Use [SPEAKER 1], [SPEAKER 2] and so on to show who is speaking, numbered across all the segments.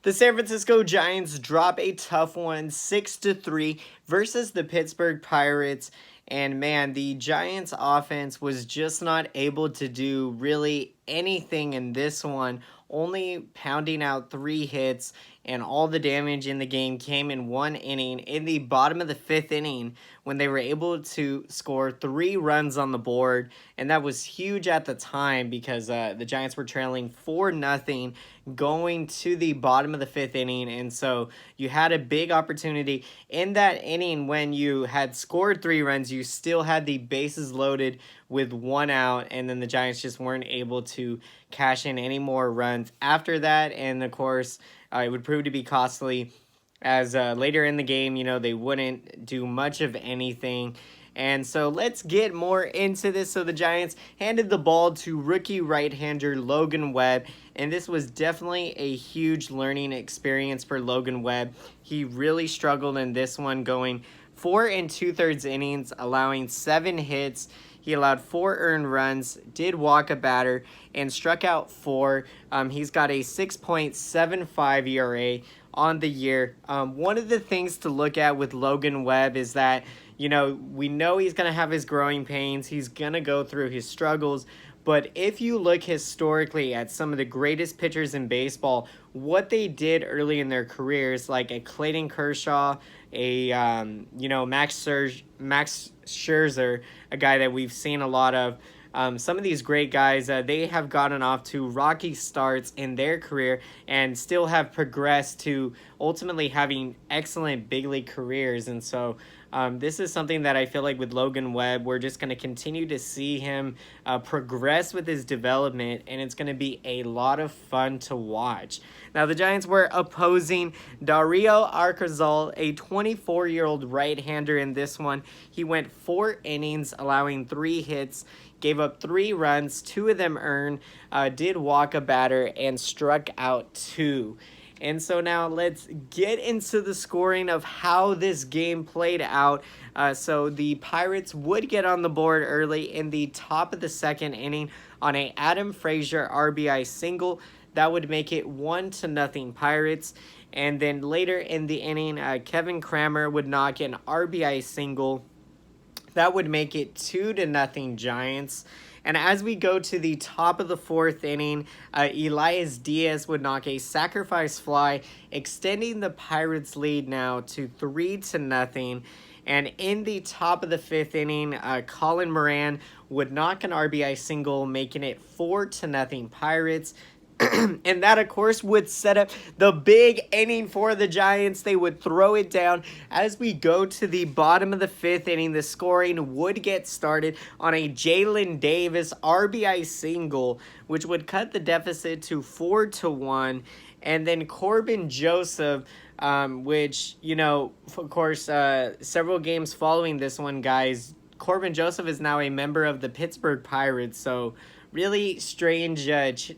[SPEAKER 1] The San Francisco Giants drop a tough one, 6-3 versus the Pittsburgh Pirates. And man, the Giants offense was just not able to do really anything in this one, only pounding out 3 hits, and all the damage in the game came in 1 inning. In the bottom of the 5th inning, when they were able to score 3 runs on the board, and that was huge at the time because the Giants were trailing 4-0 going to the bottom of the 5th inning, and so you had a big opportunity in that inning. When you had scored 3 runs, you still had the bases loaded with 1 out, and then the Giants just weren't able to cash in any more runs after that, and of course it would prove to be costly as later in the game, they wouldn't do much of anything. And so let's get more into this. So the Giants handed the ball to rookie right-hander Logan Webb, and this was definitely a huge learning experience for Logan Webb. He really struggled in this one, going 4 2/3 innings, allowing 7 hits. He allowed 4 earned runs, did walk a batter, and struck out 4. He's got a 6.75 ERA on the year. One of the things to look at with Logan Webb is that, we know he's going to have his growing pains. He's going to go through his struggles. But if you look historically at some of the greatest pitchers in baseball, what they did early in their careers, like a Clayton Kershaw, a Max Scherzer, a guy that we've seen a lot of. Some of these great guys, they have gotten off to rocky starts in their career and still have progressed to ultimately having excellent big league careers. And so this is something that I feel like with Logan Webb, we're just going to continue to see him progress with his development, and it's going to be a lot of fun to watch. Now, the Giants were opposing Dario Arcazal, a 24-year-old right-hander in this one. He went 4 innings, allowing 3 hits, gave up 3 runs, 2 of them earned, did walk a batter, and struck out 2. And so now let's get into the scoring of how this game played out. So the Pirates would get on the board early in the top of the 2nd inning on a Adam Frazier RBI single. That would make it 1-0 Pirates. And then later in the inning, Kevin Kramer would knock an RBI single. That would make it 2-0 Giants. And as we go to the top of the 4th inning, Elias Diaz would knock a sacrifice fly, extending the Pirates' lead now to 3-0. And in the top of the 5th inning, Colin Moran would knock an RBI single, making it 4-0 Pirates. And that, of course, would set up the big inning for the Giants. They would throw it down. As we go to the bottom of the 5th inning, the scoring would get started on a Jalen Davis RBI single, which would cut the deficit to 4-1. And then Corbin Joseph, which, of course, several games following this one, guys, Corbin Joseph is now a member of the Pittsburgh Pirates, so really strange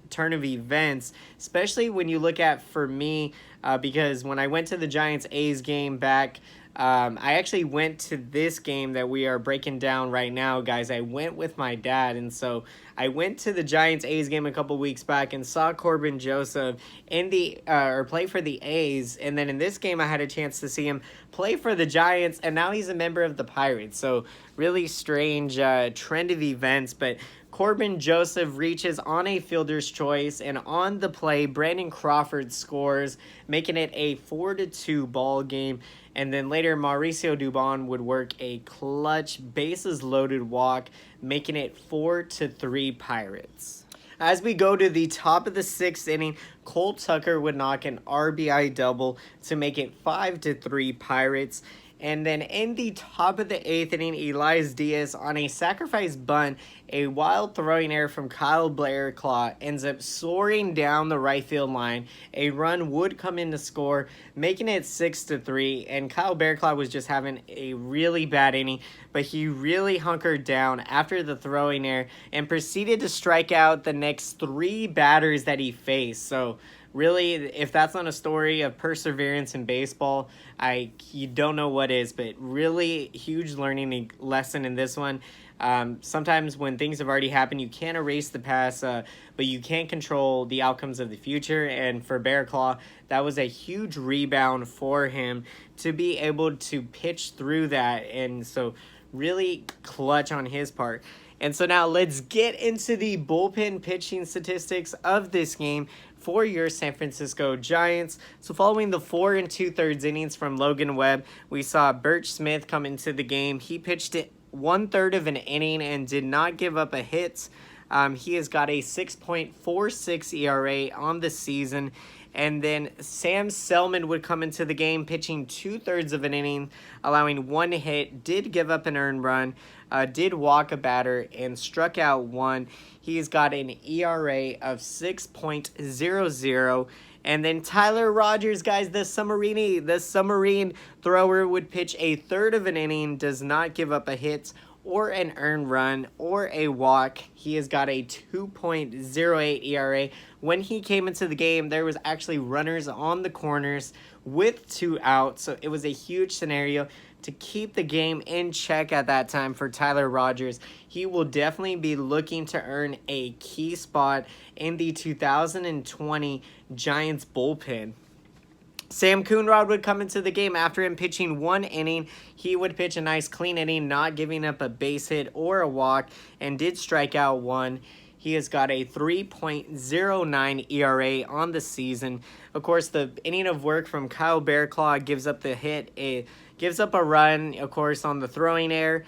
[SPEAKER 1] turn of events, especially when you look at, for me, because when I went to the Giants-A's game back, I actually went to this game that we are breaking down right now, guys. I went with my dad, and so I went to the Giants-A's game a couple weeks back and saw Corbin Joseph in the play for the A's, and then in this game I had a chance to see him play for the Giants, and now he's a member of the Pirates. So really strange trend of events, but Corbin Joseph reaches on a fielder's choice, and on the play, Brandon Crawford scores, making it a 4-2 ball game. And then later, Mauricio Dubon would work a clutch bases-loaded walk, making it 4-3 Pirates. As we go to the top of the 6th inning, Cole Tucker would knock an RBI double to make it 5-3 Pirates. And then in the top of the 8th inning, Elias Diaz on a sacrifice bunt, a wild throwing error from Kyle Blairclaw ends up soaring down the right field line. A run would come in to score, making it 6-3. And Kyle Blairclaw was just having a really bad inning, but he really hunkered down after the throwing error and proceeded to strike out the next 3 batters that he faced. So really, if that's not a story of perseverance in baseball, you don't know what is, but really huge learning lesson in this one. Sometimes when things have already happened, you can't erase the past, but you can't control the outcomes of the future. And for Bear Claw, that was a huge rebound for him to be able to pitch through that. And so really clutch on his part. And so now let's get into the bullpen pitching statistics of this game for your San Francisco Giants. So following the 4 2/3 innings from Logan Webb, we saw Birch Smith come into the game. He pitched it 1/3 of an inning and did not give up a hit. He has got a 6.46 ERA on the season. And then Sam Selman would come into the game pitching 2/3 of an inning, allowing 1 hit, did give up an earned run, did walk a batter, and struck out 1. He's got an ERA of 6.00. And then Tyler Rogers, guys, the submarine thrower, would pitch 1/3 of an inning, does not give up a hit or an earned run or a walk. He has got a 2.08 ERA. When he came into the game, there was actually runners on the corners with 2 outs. So it was a huge scenario to keep the game in check at that time for Tyler Rogers. He will definitely be looking to earn a key spot in the 2020 Giants bullpen. Sam Coonrod would come into the game after him pitching 1 inning. He would pitch a nice clean inning, not giving up a base hit or a walk, and did strike out 1. He has got a 3.09 ERA on the season. Of course, the inning of work from Kyle Bearclaw gives up the hit. It gives up a run, of course, on the throwing error.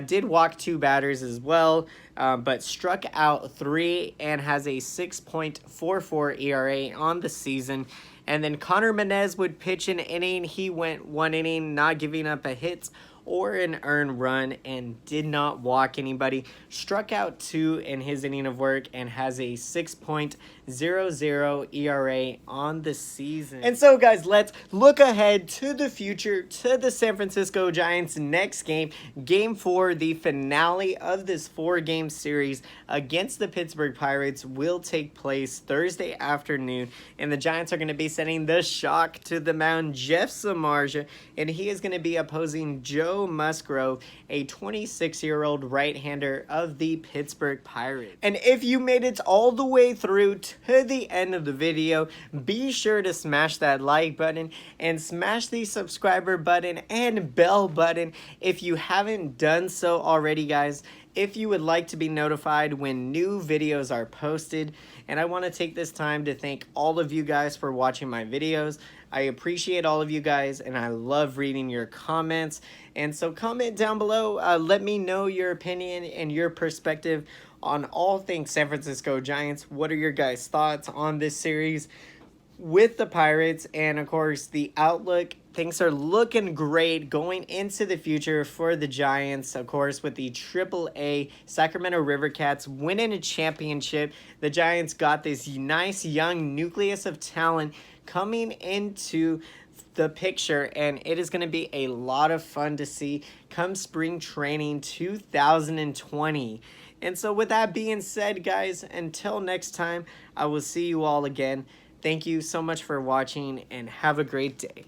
[SPEAKER 1] Did walk 2 batters as well, but struck out 3 and has a 6.44 ERA on the season. And then Connor Menez would pitch an inning. He went 1 inning, not giving up a hit or an earned run, and did not walk anybody. Struck out 2 in his inning of work and has a 6.00 ERA on the season. And so, guys, let's look ahead to the future, to the San Francisco Giants' next game, Game 4, the finale of this 4-game series against the Pittsburgh Pirates, will take place Thursday afternoon, and the Giants are going to be sending the shock to the mound, Jeff Samardzija, and he is going to be opposing Joe Musgrove, a 26-year-old right-hander of the Pittsburgh Pirates. And if you made it all the way through to the end of the video, be sure to smash that like button and smash the subscriber button and bell button if you haven't done so already, guys. If you would like to be notified when new videos are posted. And I want to take this time to thank all of you guys for watching my videos. I appreciate all of you guys, and I love reading your comments. And so comment down below, let me know your opinion and your perspective on all things San Francisco Giants. What are your guys' thoughts on this series with the Pirates? And of course, the outlook. Things are looking great going into the future for the Giants, of course, with the AAA Sacramento River Cats winning a championship. The Giants got this nice young nucleus of talent coming into the picture, and it is going to be a lot of fun to see come spring training 2020. And so with that being said, guys, until next time, I will see you all again. Thank you so much for watching, and have a great day.